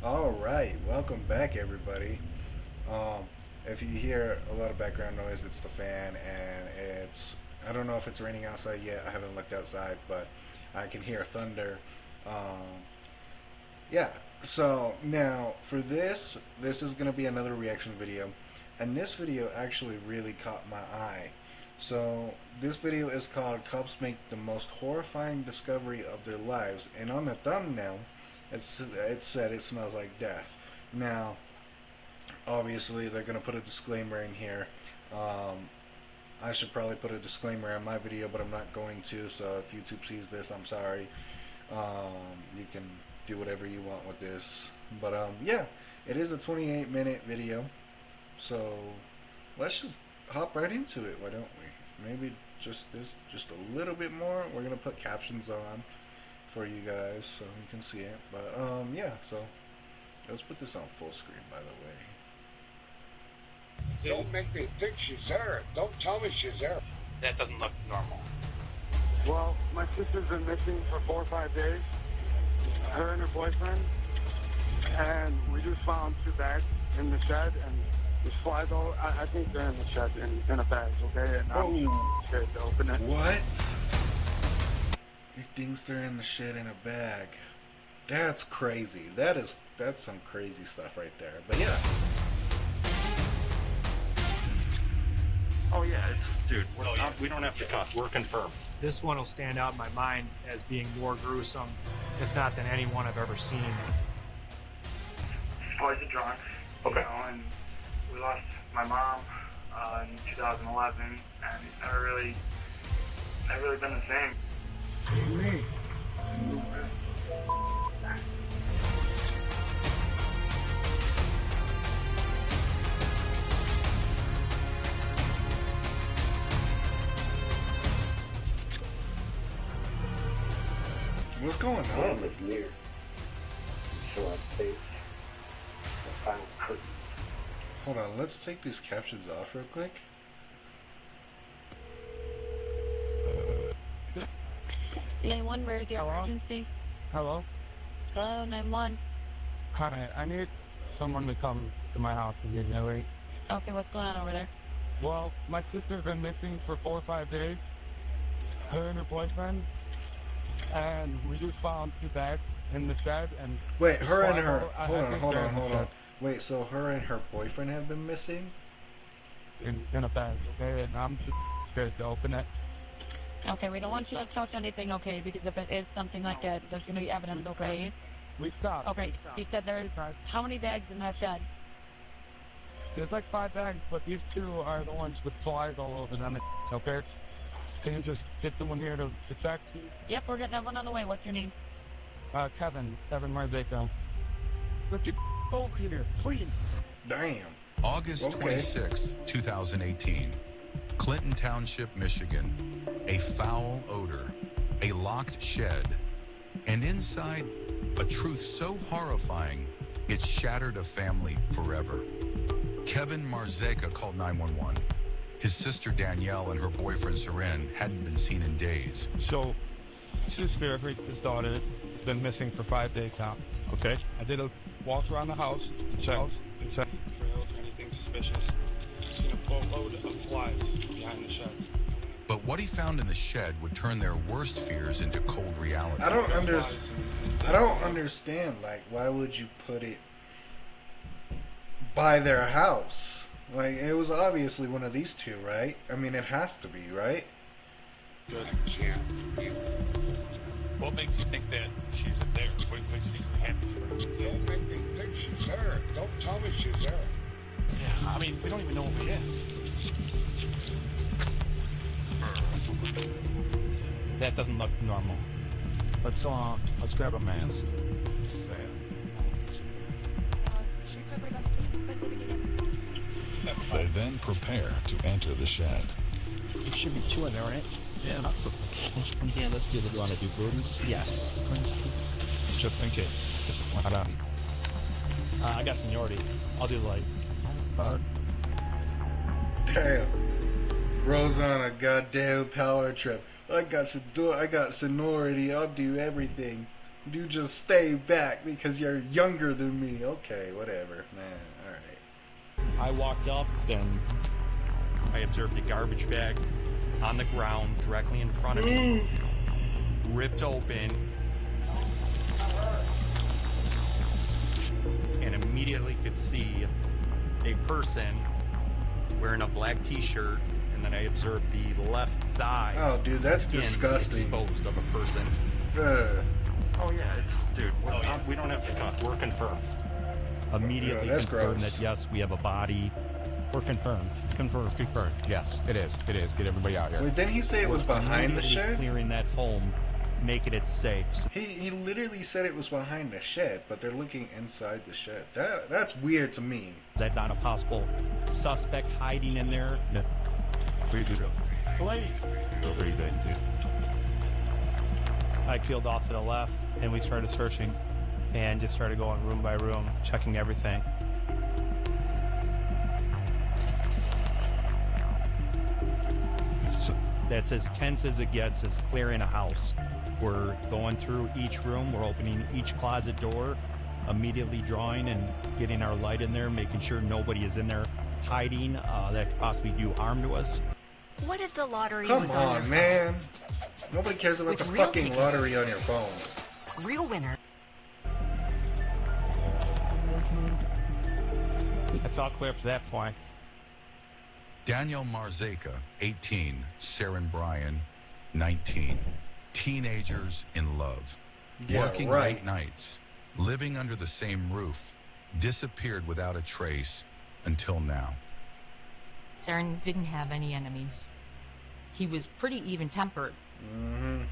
All right, welcome back, everybody. Um, if you hear a lot of background noise, it's the fan, and I don't know if it's raining outside yet. I haven't looked outside, but I can hear thunder. Um, yeah, so now for this is going to be another reaction video, and this video actually really caught my eye. So this video is called Cops Make the Most Horrifying Discovery of Their Lives, and on the thumbnail, it said it smells like death. Now, obviously, they're going to put a disclaimer in here. Um, I should probably put a disclaimer in my video, but I'm not going to, so if YouTube sees this, I'm sorry. You can do whatever you want with this. But, yeah, it is a 28-minute video, so let's just hop right into it, why don't we? Maybe just a little bit more. We're going to put captions on for you guys so you can see it. But, yeah, so let's put this on full screen, by the way. Don't make me think she's there. Don't tell me she's there. That doesn't look normal. Well, my sister's been missing for 4 or 5 days. Her and her boyfriend. And we just found 2 bags in the shed, and the flies all, I think they're in the shed in a bag, okay? And I'm scared to open it. What? He thinks they're in the shed in a bag. That's crazy. That's some crazy stuff right there. But yeah. Oh yeah, dude. We don't have to cut. We're confirmed. This one will stand out in my mind as being more gruesome, if not than any one I've ever seen. Boys are drunk, Okay. and we lost my mom in 2011, and never really been the same. What's going on? Was near. So I faced the final curtain. Hold on, let's take these captions off real quick. 911, where's your emergency? Hello? Hello, 911. Hi, I need someone to come to my house and get Zoe. Okay, what's going on over there? Well, my sister's been missing for 4 or 5 days. Her and her boyfriend. And we just found 2 bags in the shed, and Wait, her and her. Hold they're on. Wait, so her and her boyfriend have been missing? in a bag, okay? And I'm just scared to open it. Okay, we don't want you to touch anything, okay? Because if it is something like that, there's going to be evidence, okay? We stopped. Okay, he said there's how many bags in that shed? There's like 5 bags, but these 2 are the ones with flies all over them, okay? Can you just get the one here to check? Yep, we're getting that one on the way. What's your name? Kevin Marzano. But you over here, please. Damn. August Okay. 26, 2018, Clinton Township, Michigan. A foul odor, a locked shed, and inside, a truth so horrifying, it shattered a family forever. Kevin Marzeka called 911. His sister Danielle and her boyfriend Seren hadn't been seen in days. So, sister, his daughter, has been missing for 5 days now. Okay? I did a walk around the house, check trails or anything suspicious. Seen a boatload of flies behind the shed. But what he found in the shed would turn their worst fears into cold reality. I don't understand. Like, why would you put it by their house? Like, it was obviously one of these 2, right? I mean, it has to be, right? What makes you think that she's there? What makes you think it happened to her? Don't make me think she's there. Don't tell me she's there. Yeah, I mean, we don't even know what we have. That doesn't look normal. Let's grab a mask. They then prepare to enter the shed. It should be 2 in there, right? Yeah. Yeah, let's do the. You want to do booties? Yes. Just in case. Just I got seniority. I'll do light. Damn. Rose on a goddamn power trip. I got seniority. I'll do everything. You just stay back because you're younger than me. Okay, whatever, man. All right. I walked up, then I observed a garbage bag on the ground directly in front of me, ripped open, and immediately could see a person wearing a black t-shirt, and then I observed the left thigh. Oh, dude, that's skin disgusting. exposed of a person. Oh yeah, it's dude. We don't have to cut. We're confirmed. Immediately that's confirmed gross. that yes, we have a body. We're confirmed. Confirmed. Confirmed. Yes, it is. It is. Get everybody out here. Wait, didn't he say it was behind the Immediately shed? clearing that home, making it safe. So He literally said it was behind the shed, but they're looking inside the shed. That's weird to me. is that not a possible suspect hiding in there? No. Pretty good. Police. Pretty good, dude. I peeled off to the left, and we started searching, and just started going room by room, checking everything. That's as tense as it gets, is clearing a house. We're going through each room, we're opening each closet door, immediately drawing and getting our light in there, making sure nobody is in there hiding that could possibly do harm to us. What if the lottery Come was on your on, phone? man. Nobody cares about With the real fucking tickets. lottery on your phone. Real winner. It's all clear up to that point. Danielle Marzeka, 18, Saren Bryan, 19. Teenagers in love. Yeah, Working right. late nights. Living under the same roof. Disappeared without a trace until now. Saren didn't have any enemies. He was pretty even-tempered. Mm-hmm.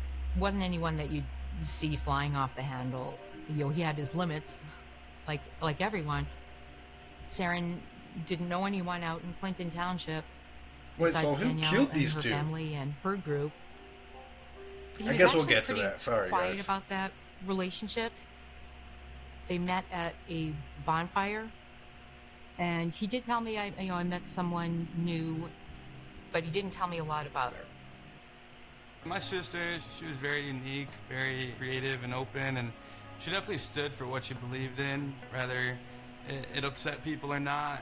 Wasn't anyone that you'd see flying off the handle. You know, he had his limits, like everyone. Saren didn't know anyone out in Clinton Township Wait, so besides who Danielle killed and these her two? family and her group. He I was guess we'll actually get to pretty that. Sorry, quiet guys. about that relationship. They met at a bonfire, and he did tell me I met someone new, but he didn't tell me a lot about her. My sister, she was very unique, very creative and open, and she definitely stood for what she believed in, whether it upset people or not.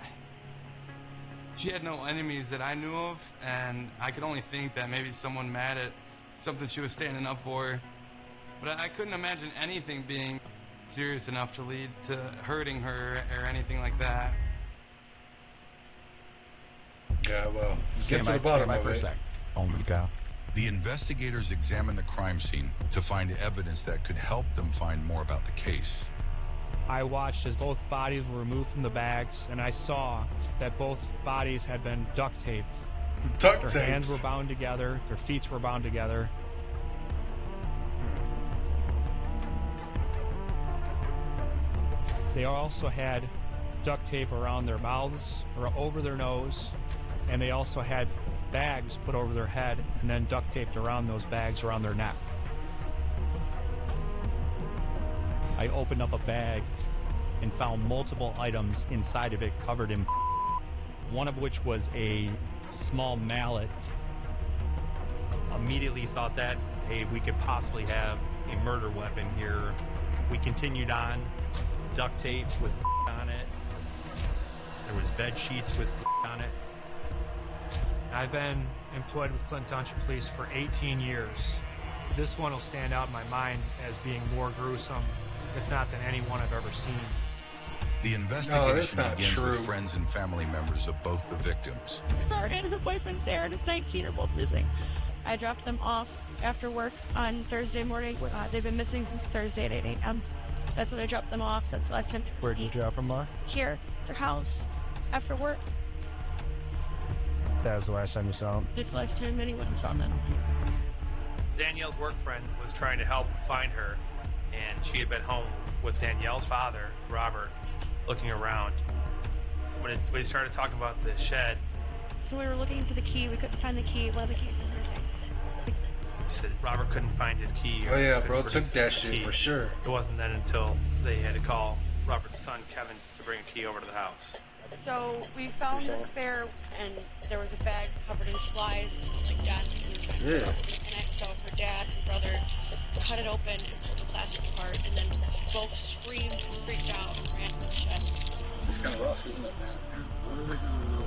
She had no enemies that I knew of, and I could only think that maybe someone mad at something she was standing up for. But I couldn't imagine anything being serious enough to lead to hurting her or anything like that. Yeah, well, Stand get to by- the bottom stand by of for a it. sec. Oh my God. The investigators examined the crime scene to find evidence that could help them find more about the case. I watched as both bodies were removed from the bags, and I saw that both bodies had been duct taped. Duct Their taped. hands were bound together, their feet were bound together. They also had duct tape around their mouths or over their nose, and they also had bags put over their head and then duct taped around those bags around their neck. I opened up a bag and found multiple items inside of it covered in one of which was a small mallet. Immediately thought that, hey, we could possibly have a murder weapon here. We continued on, duct tape with on it. There was bed sheets with on it. I've been employed with Clinton Township Police for 18 years. This one will stand out in my mind as being more gruesome, if not than any one I've ever seen. The No, that's investigation not begins true. with friends and family members of both the victims. Her and her boyfriend Sarah, who's 19, are both missing. I dropped them off after work on Thursday morning. They've been missing since Thursday at 8 a.m. That's when I dropped them off. That's the last time. Where did you drop from, Laura? Here, their house, after work. That was the last time you saw him. It's the last time anyone saw them. Danielle's work friend was trying to help find her, and she had been home with Danielle's father, Robert, looking around. When we started talking about the shed, So we were looking for the key. We couldn't find the key. One of the keys is missing. he said Robert couldn't find his key. Oh yeah, couldn't bro, produce took that his shit key. for sure. It wasn't then until they had to call Robert's son, Kevin, to bring a key over to the house. So we found the spare, and there was a bag covered in flies and stuff like that. And so her dad and brother cut it open and pulled the plastic apart, and then both screamed and freaked out and ran to the shed. It's kind of rough, isn't it, man? What are we gonna do?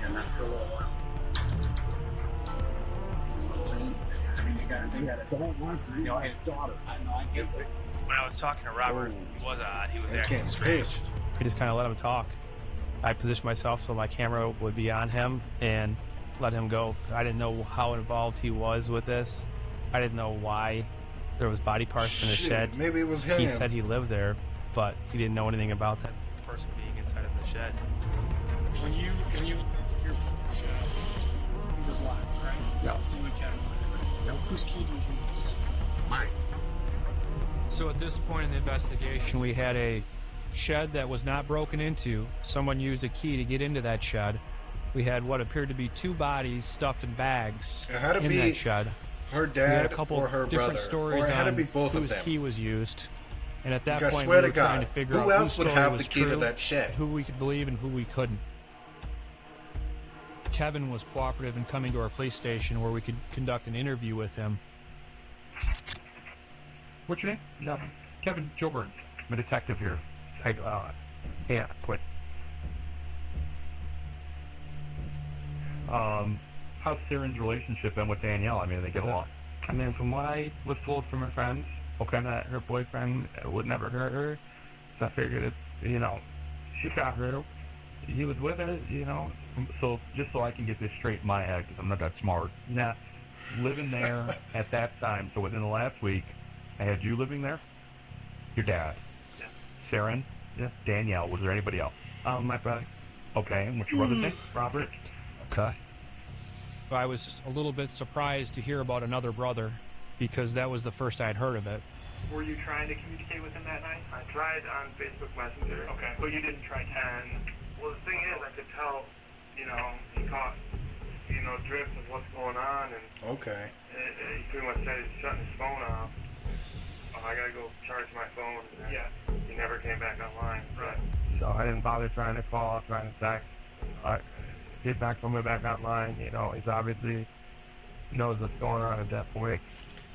Yeah, not for a little while. You know what I'm saying? I mean, they got a don't want to, you know, I had a daughter. I get it. When I was talking to Robert, he was odd. He was He's acting getting strange. pissed. We just kind of let him talk. I positioned myself so my camera would be on him and let him go. I didn't know how involved he was with this. I didn't know why there was body parts in the shed. Maybe it was him. He said he lived there, but he didn't know anything about that Person being inside of the shed. When you he was live, right? Yeah. You and Kevin. Yep. Whose key do you use? Mine. So at this point in the investigation, we had a shed that was not broken into. Someone used a key to get into that shed. We had what appeared to be two bodies stuffed in bags It had to in be that shed. her We had dad a couple or her different brother. stories Or it had to on be both of whose them. key was used. And at that Because I point, swear we to were trying God, to figure who out whose else would story have was the key to true, that shed? who we could believe and who we couldn't. Kevin was cooperative in coming to our police station where we could conduct an interview with him. What's your name? No, Kevin Gilbert. I'm a detective here. Yeah, quit. How's Sharon's relationship been with Danielle? I mean, they get along. I mean, from what I was told from her friends, that her boyfriend would never hurt her. So I figured it, she got hurt. He was with her, So just so I can get this straight in my head, because I'm not that smart. Now, living there at that time, so within the last week, I had you living there, your dad, Sharon, Danielle. Was there anybody else? My brother. Okay, and what's your brother's name? Robert. Okay. I was just a little bit surprised to hear about another brother because that was the first I'd heard of it. Were you trying to communicate with him that night? I tried on Facebook Messenger. Okay. But you didn't try to. And, well, the thing is, I could tell, he caught, drift of what's going on, and Okay. He pretty much said he's shutting his phone off. I gotta go charge my phone. And he never came back online. Right. So I didn't bother trying to call, trying to text. Get back from back online. He's obviously knows what's going on at that point.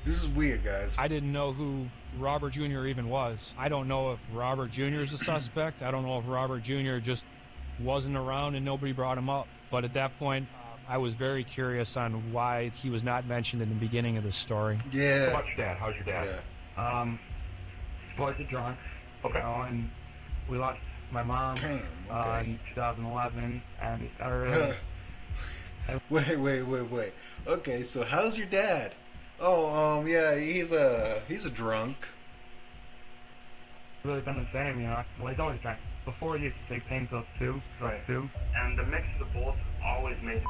This is weird, guys. I didn't know who Robert Jr. even was. I don't know if Robert Jr. is a suspect. I don't know if Robert Jr. just wasn't around and nobody brought him up. But at that point, I was very curious on why he was not mentioned in the beginning of the story. Yeah. How about your dad? How's your dad? Yeah. Boys are drunk. Okay. And we lost my mom in 2011, and I really... Wait. Okay, so how's your dad? Oh, yeah, he's a drunk. Really been the same, Well, he's always drunk. Before he used to take pain pills too. Right. Too. And the mix of both always made.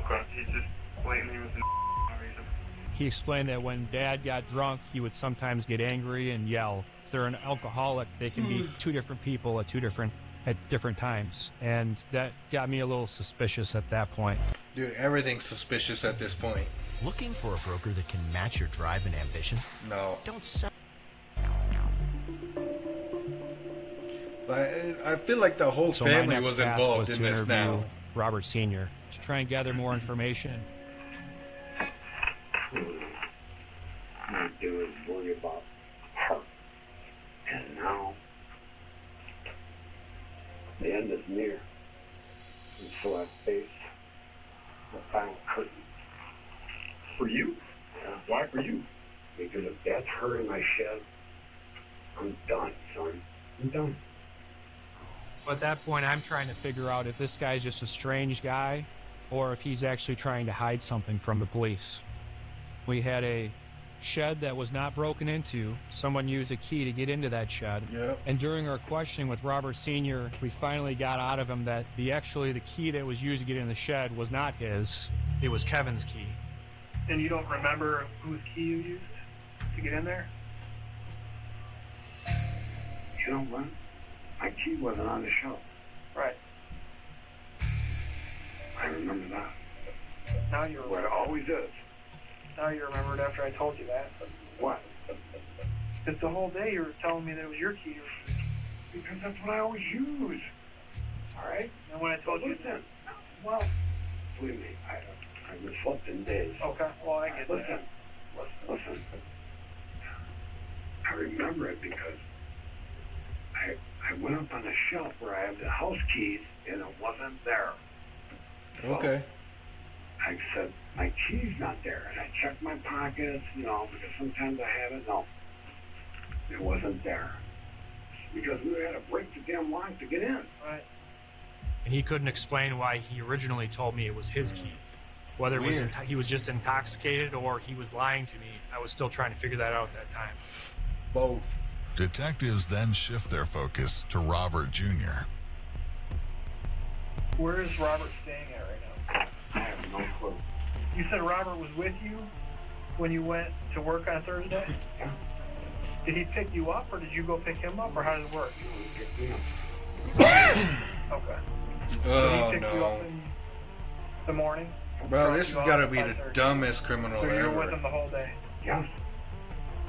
Okay. He just blatantly was no reason. He explained that when Dad got drunk, he would sometimes get angry and yell. If they're an alcoholic, they can be two different people at different times, and that got me a little suspicious at that point. Dude, everything's suspicious at this point. Looking for a broker that can match your drive and ambition? No. Don't sell. I feel like the whole So family my next was task involved was in to this interview now. Robert Sr. to try and gather more information. I do is worry about her. And now, the end is near. And so I face the final curtain. For you? Yeah. Why for you? Because if that's her in my shed, I'm done, son. I'm done. At that point, I'm trying to figure out if this guy's just a strange guy or if he's actually trying to hide something from the police. We had a shed that was not broken into. Someone used a key to get into that shed. Yep. And during our questioning with Robert Sr., we finally got out of him that the key that was used to get in the shed was not his. It was Kevin's key. And you don't remember whose key you used to get in there? You know what? My key wasn't on the shelf. Right. I remember that. Now you What it always is. Now you remembered after I told you that. What? Because the whole day you were telling me that it was your key. You because that's what I always use. All right? And when I told you... Listen, well, believe me, I haven't slept in days. Okay, well, I get Listen, that. listen. I remember it because I went up on the shelf where I have the house keys, and it wasn't there. Okay. I said, my key's not there. And I checked my pockets, because sometimes I have it. No, it wasn't there. Because we had to break the damn lock to get in. Right. And he couldn't explain why he originally told me it was his key. Whether it was he was just intoxicated or he was lying to me, I was still trying to figure that out at that time. Both. Detectives then shift their focus to Robert Jr. Where is Robert staying at right now? I have no clue. You said Robert was with you when you went to work on Thursday? Yeah. Did he pick you up, or did you go pick him up, or how does it work? He picked me up. Okay. Oh, so he picked you no. up in the morning? Bro, this has got to be the 5:30. dumbest criminal So you were ever. with him the whole day? Yeah.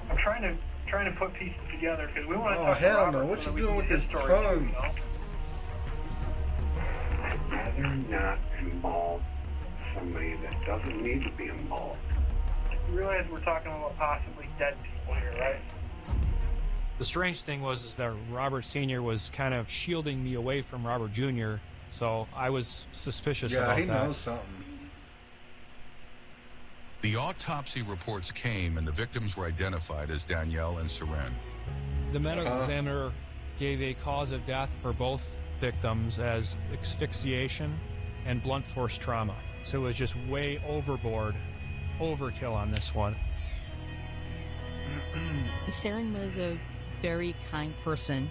I'm trying to put pieces together, because we want to Oh, talk to hell Robert no. What so you that we doing can with get this his story too, tongue? you know? I'd rather not involve somebody that doesn't need to be involved. You realize we're talking about possibly dead people here, right? The strange thing is that Robert Sr. was kind of shielding me away from Robert Jr., so I was suspicious about that. Yeah, he knows something. The autopsy reports came and the victims were identified as Danielle and Seren. The medical examiner gave a cause of death for both victims as asphyxiation and blunt force trauma. So it was just way overkill on this one. Saren was a very kind person.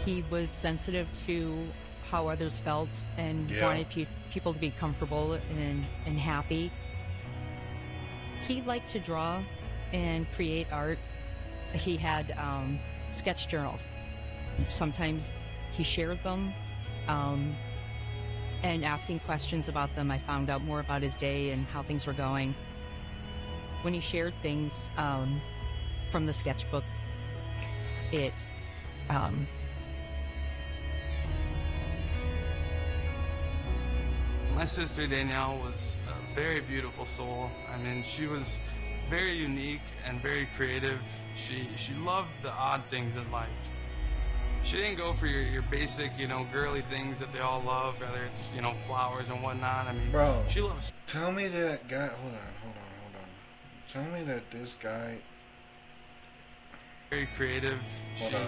He was sensitive to how others felt and wanted people to be comfortable and happy. He liked to draw and create art. He had sketch journals. Sometimes he shared them, and asking questions about them, I found out more about his day and how things were going. When he shared things from the sketchbook, it My sister Danielle was a very beautiful soul. I mean, she was very unique and very creative. She loved the odd things in life. She didn't go for your basic, girly things that they all love, whether it's, flowers and whatnot. I mean, Bro, she loves... Tell me that guy... Hold on. Tell me that this guy... Very creative.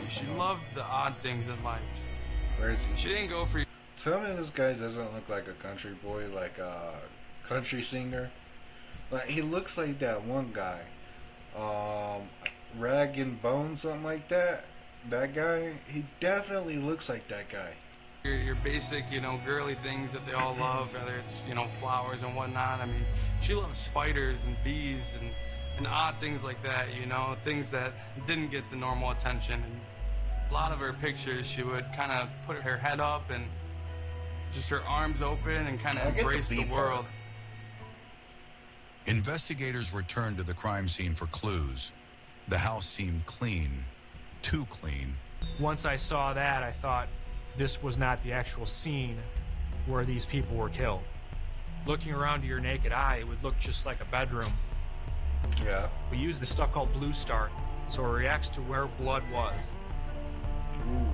She loved the odd things in life. Where is he? She didn't go for... Tell me this guy doesn't look like a country boy, like a country singer. Like, he looks like that one guy. Rag and Bone, something like that. That guy, he definitely looks like that guy. Your basic, girly things that they all love, whether it's, flowers and whatnot. I mean, she loves spiders and bees and odd things like that, things that didn't get the normal attention. And a lot of her pictures, she would kind of put her head up and just her arms open and kind of embrace the world. Investigators returned to the crime scene for clues. The house seemed clean, too clean. Once I saw that, I thought this was not the actual scene where these people were killed. Looking around to your naked eye, it would look just like a bedroom. Yeah. We use this stuff called Blue Start, so it reacts to where blood was. Ooh.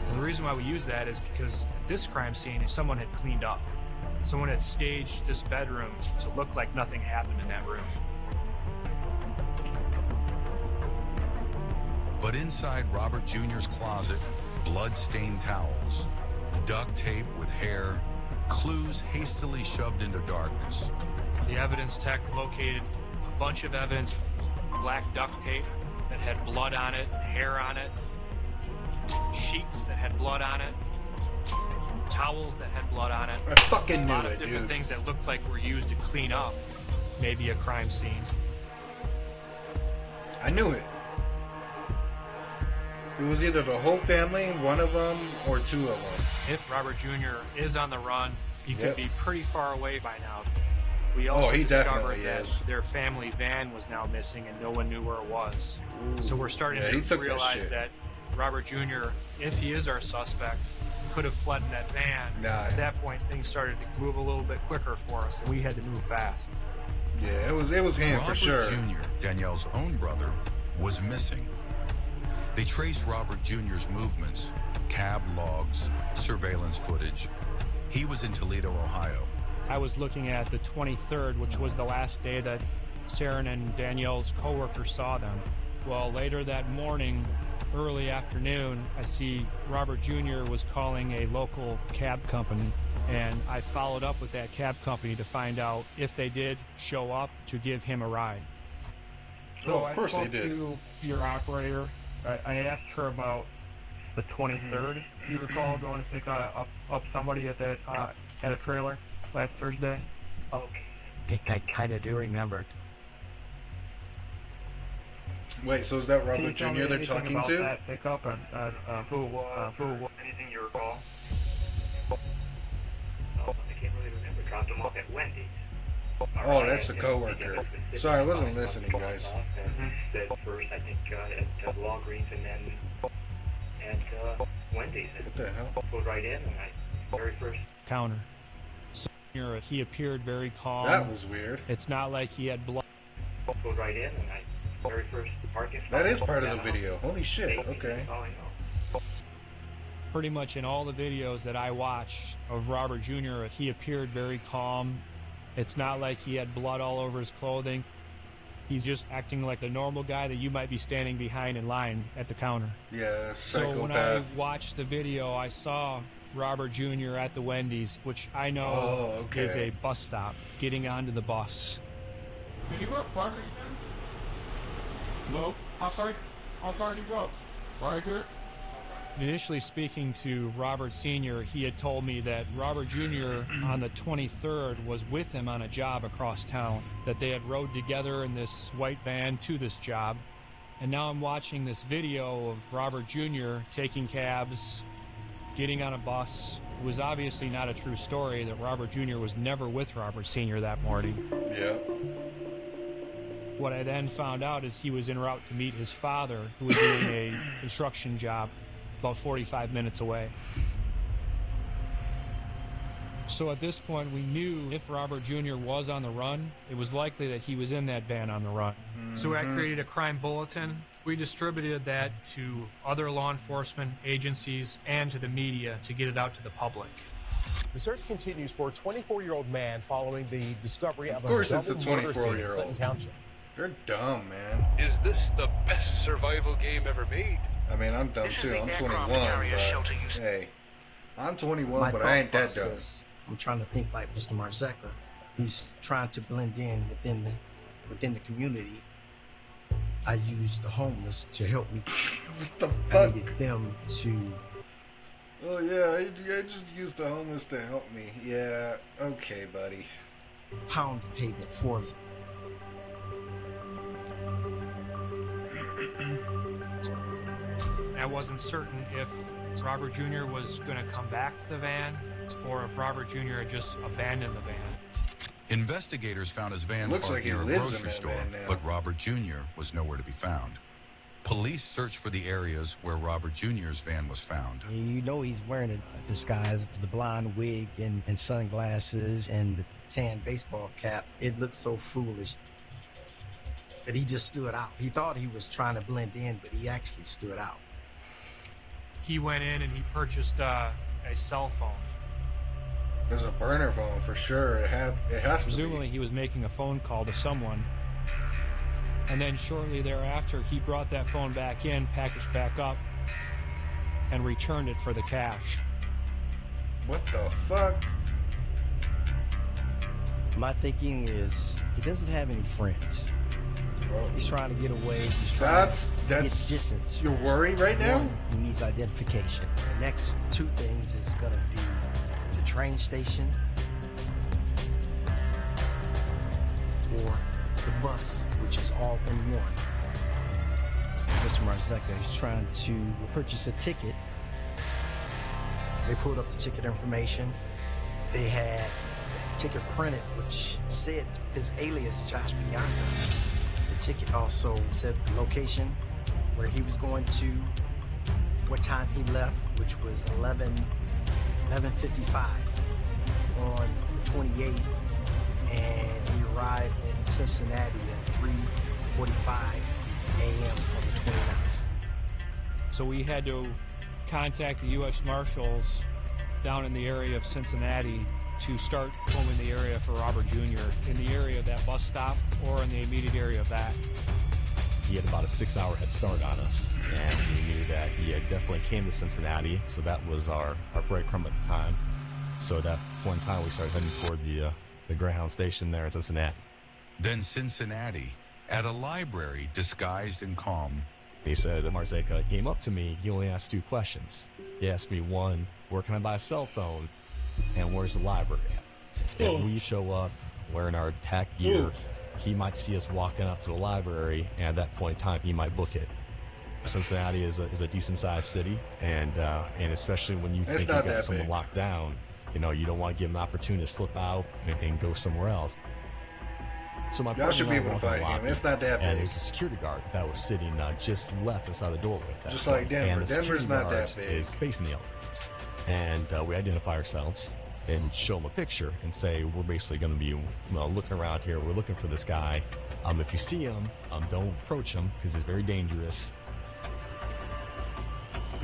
And the reason why we use that is because this crime scene, someone had cleaned up. Someone had staged this bedroom to look like nothing happened in that room. But inside Robert Jr.'s closet, blood-stained towels, duct tape with hair, clues hastily shoved into darkness. The evidence tech located a bunch of evidence, black duct tape that had blood on it, hair on it, sheets that had blood on it, towels that had blood on it. I fucking knew a lot it, of different dude. things that looked like were used to clean up maybe a crime scene. I knew it. It was either the whole family, one of them, or two of them. If Robert Jr. is on the run, he could be pretty far away by now. We also he discovered definitely that is. their family van was now missing and no one knew where it was. So we're starting Yeah, he to took that realize shit. that Robert Jr., if he is our suspect, could have fled in that van. Nah. At that point, things started to move a little bit quicker for us, and we had to move fast. Yeah, it was him Robert for sure. Jr., Danielle's own brother, was missing. They traced Robert Jr.'s movements, cab logs, surveillance footage. He was in Toledo, Ohio. I was looking at the 23rd, which was the last day that Sarah and Danielle's coworker saw them. Well, later that morning, early afternoon, I see Robert Jr. was calling a local cab company, and I followed up with that cab company to find out if they did show up to give him a ride. So of course I they spoke did. to your operator. I asked her about the 23rd. Do you recall going to pick up somebody at that at a trailer last Thursday? Okay, I kind of do remember. Wait, so is that Can you Robert tell me Jr. they're anything talking about to? that pickup and who it was? Anything you recall? Oh, I can't really remember. Dropped them off at Wendy's. Oh, that's the coworker. Sorry, I wasn't listening, guys. Said first, I think, at Walgreens and then at Wendy's. What the hell? Pulled right in, and very first. Counter. So he appeared very calm. That was weird. It's not like he had blood. Pulled right in, and very first parking spot. That is part of the video. Holy shit, okay. Pretty much in all the videos that I watched of Robert Jr., he appeared very calm. It's not like he had blood all over his clothing. He's just acting like the normal guy that you might be standing behind in line at the counter. Yeah, So when I psychopath. watched the video, I saw Robert Jr. at the Wendy's, which I know Oh, okay. is a bus stop, getting onto the bus. Did you go up Parker? No. How far did you go? Sorry, Kurt. Initially speaking to Robert Sr., he had told me that Robert Jr. on the 23rd was with him on a job across town, that they had rode together in this white van to this job. And now I'm watching this video of Robert Jr. taking cabs, getting on a bus. It was obviously not a true story that Robert Jr. was never with Robert Sr. that morning. Yeah. What I then found out is he was en route to meet his father, who was doing a construction job about 45 minutes away. So at this point, we knew if Robert Jr. was on the run, it was likely that he was in that van on the run. So I created a crime bulletin. We distributed that to other law enforcement agencies and to the media to get it out to the public. The search continues for a 24-year-old man following the discovery of course a it's a double murder scene in 24-year-old. Clinton Township. You're dumb, man. Is this the best survival game ever made? I mean, I'm dumb too. I'm 21, but hey, I'm 21, My but thought I ain't that dumb. process, I'm trying to think like Mr. Marzecca. He's trying to blend in within the community. I used the homeless to help me. What the I fuck? needed them to. Oh yeah, I just used the homeless to help me. Yeah, okay, buddy. Pound the pavement for you. I wasn't certain if Robert Jr. was going to come back to the van or if Robert Jr. had just abandoned the van. Investigators found his van Looks parked like he near a lives in grocery that store, van now. but Robert Jr. was nowhere to be found. Police searched for the areas where Robert Jr.'s van was found. You know he's wearing a disguise with the blonde wig and sunglasses and the Tan baseball cap. It looked so foolish. But he just stood out. He thought he was trying to blend in, but he actually stood out. He went in and he purchased a cell phone. There's a burner phone for sure. It has to Presumably be. he was making a phone call to someone. And then shortly thereafter, he brought that phone back in, packaged back up, and returned it for the cash. What the fuck? My thinking is he doesn't have any friends. He's trying to get away. He's trying to get distance. Your worry right now? One, he needs identification. The next two things is going to be the train station or the bus, which is all in one. Mr. Marzecca, he's trying to purchase a ticket. They pulled up the ticket information. They had that ticket printed, which said his alias, Josh Bianca. The ticket also said the location where he was going to, what time he left, which was 11:55 on the 28th, and he arrived in Cincinnati at 3:45 a.m. on the 29th. So we had to contact the U.S. Marshals down in the area of Cincinnati to start combing the area for Robert Jr. in the area of that bus stop or in the immediate area of that. He had about a 6-hour head start on us, and we knew that he had definitely came to Cincinnati, so that was our breadcrumb at the time. So at that point in time, we started heading toward the Greyhound station there in Cincinnati. Then Cincinnati, at a library disguised and calm. He said, Marzeka came up to me, he only asked 2 questions. He asked me, 1, where can I buy a cell phone? And where's the library at? If we show up wearing our tech gear, he might see us walking up to the library, and at that point in time, he might book it. Cincinnati is a decent-sized city, and especially when you think you got someone locked down, you know, you don't want to give them an opportunity to slip out and go somewhere else. So my Y'all should be able to fight him. It's not that big. And there's a security guard that was sitting just left inside the doorway. Just like Denver. And the Denver's security not guard that big. is facing the elevators. And we identify ourselves and show him a picture and say, we're basically going to be looking around here. We're looking for this guy. If you see him, don't approach him because he's very dangerous.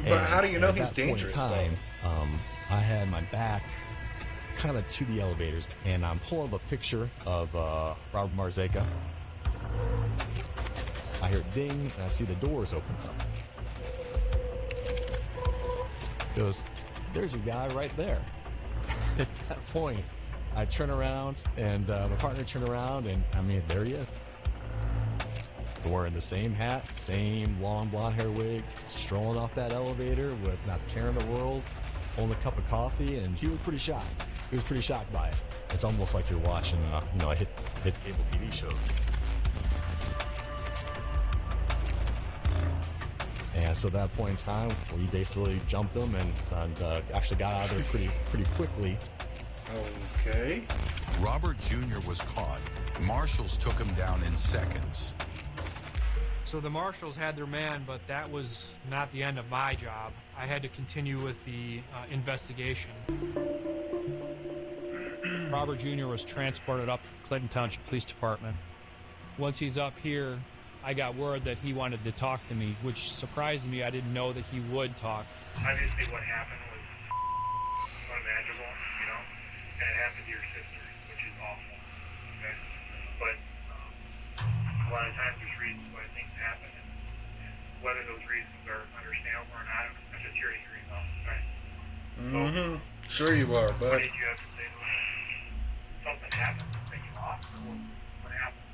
But how do you know he's dangerous? Time, I had my back kind of to the elevators, and I'm pulling up a picture of Robert Marzeka. I hear it ding, and I see the doors open up. Goes, there's your guy right there. At that point, I turn around, and my partner turned around, and I mean, there he is. Wearing the same hat, same long blonde hair wig, strolling off that elevator with not a care in the world, holding a cup of coffee, and he was pretty shocked. He was pretty shocked by it. It's almost like you're watching, a hit cable TV show. And so at that point in time, we basically jumped him and actually got out of there pretty quickly. Okay. Robert Jr. was caught. Marshals took him down in seconds. So the marshals had their man, but that was not the end of my job. I had to continue with the investigation. Robert Jr. was transported up to the Clinton Township Police Department. Once he's up here, I got word that he wanted to talk to me, which surprised me. I didn't know that he would talk. Obviously what happened was unimaginable, you know, and it happened to your sister, which is awful, okay? But a lot of times there's reasons why things happen, and whether those reasons are understandable or not, I'm just here to hear you out, right? Mm-hmm. Sure you are, What but did you have to say to him? Something happened to take you off? What happened?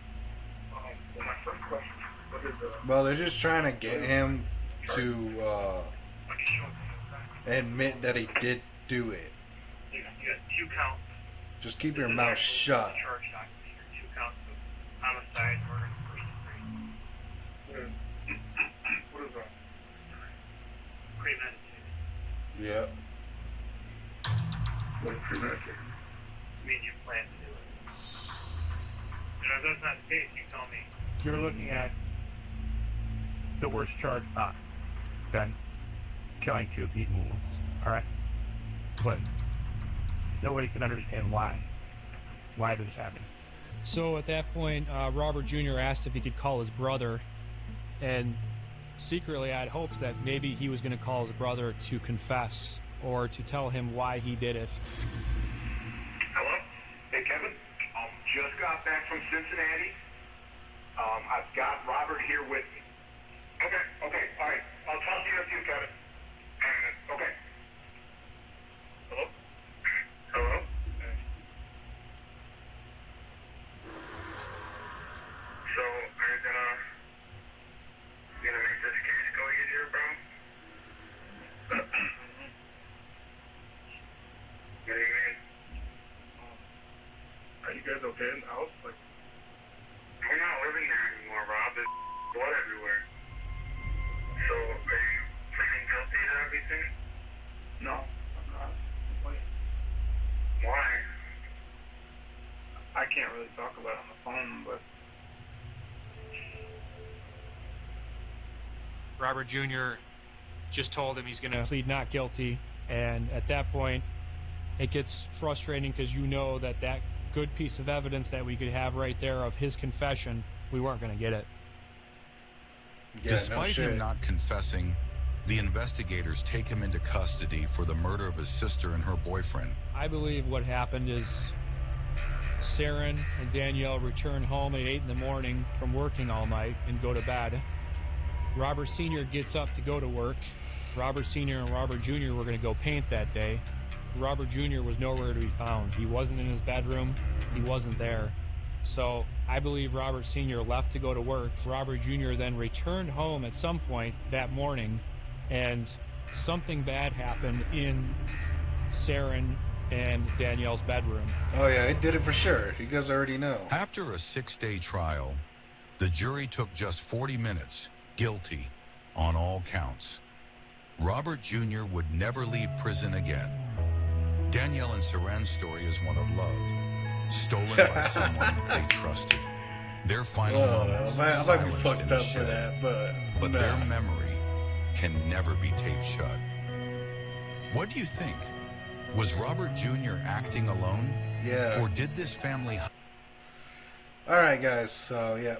Well, my first question, what is the... well, they're just trying to get him to admit that he did do it. You got 2 counts. Just keep your mouth shut. Charge documents here, 2 counts of homicide, murder, and first degree. What is that? Premeditated. Yep. What is premeditated? I mean, you plan to do it. And if that's not the case, you tell me. You're looking at the worst charge than killing 2 people. All right, but nobody can understand why. Why did this happen? So at that point, Robert Jr. asked if he could call his brother, and secretly I had hopes that maybe he was going to call his brother to confess or to tell him why he did it. Hello? Hey, Kevin. Just got back from Cincinnati. I've got Robert here with me. Okay, all right. I'll talk to you in a few, Kevin. Okay. Hello? Hello? So, are you gonna make this case go easier, bro? What do you mean? Are you guys okay in the house? Like, we're not living there anymore, Rob. There's blood everywhere. So, are you pleading guilty to everything? No, I'm not. Why? Why? really talk about it on the phone, but Robert Jr. just told him he's going to plead not guilty, and at that point it gets frustrating because you know that that good piece of evidence that we could have right there of his confession, we weren't going to get it. Yeah, Despite him not confessing, the investigators take him into custody for the murder of his sister and her boyfriend. I believe what happened is Saren and Danielle return home at 8 in the morning from working all night and go to bed. Robert Sr. gets up to go to work. Robert Sr. and Robert Jr. were going to go paint that day. Robert Jr. was nowhere to be found. He wasn't in his bedroom. He wasn't there. So I believe Robert Sr. left to go to work. Robert Jr. then returned home at some point that morning, and something bad happened in Saren and Danielle's bedroom. Oh yeah, it did it for sure. You guys already know. After a 6-day trial, the jury took just 40 minutes, guilty, on all counts. Robert Jr. would never leave prison again. Danielle and Saran's story is one of love, stolen by someone they trusted. Their final moments silenced in a shed, but their memory can never be taped shut. What do you think? Was Robert Jr. acting alone? Yeah. Or did this family... Alright guys, so yeah,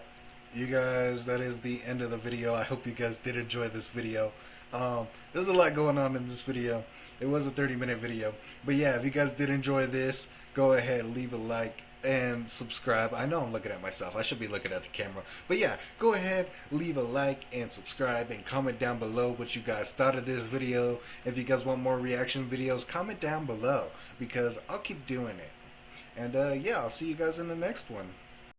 you guys, that is the end of the video. I hope you guys did enjoy this video. There's a lot going on in this video. It was a 30-minute video, but yeah, if you guys did enjoy this, go ahead, leave a like and subscribe. I know I'm looking at myself, I should be looking at the camera, but yeah, go ahead, leave a like and subscribe, and comment down below what you guys thought of this video. If you guys want more reaction videos, comment down below, because I'll keep doing it. And yeah, I'll see you guys in the next one.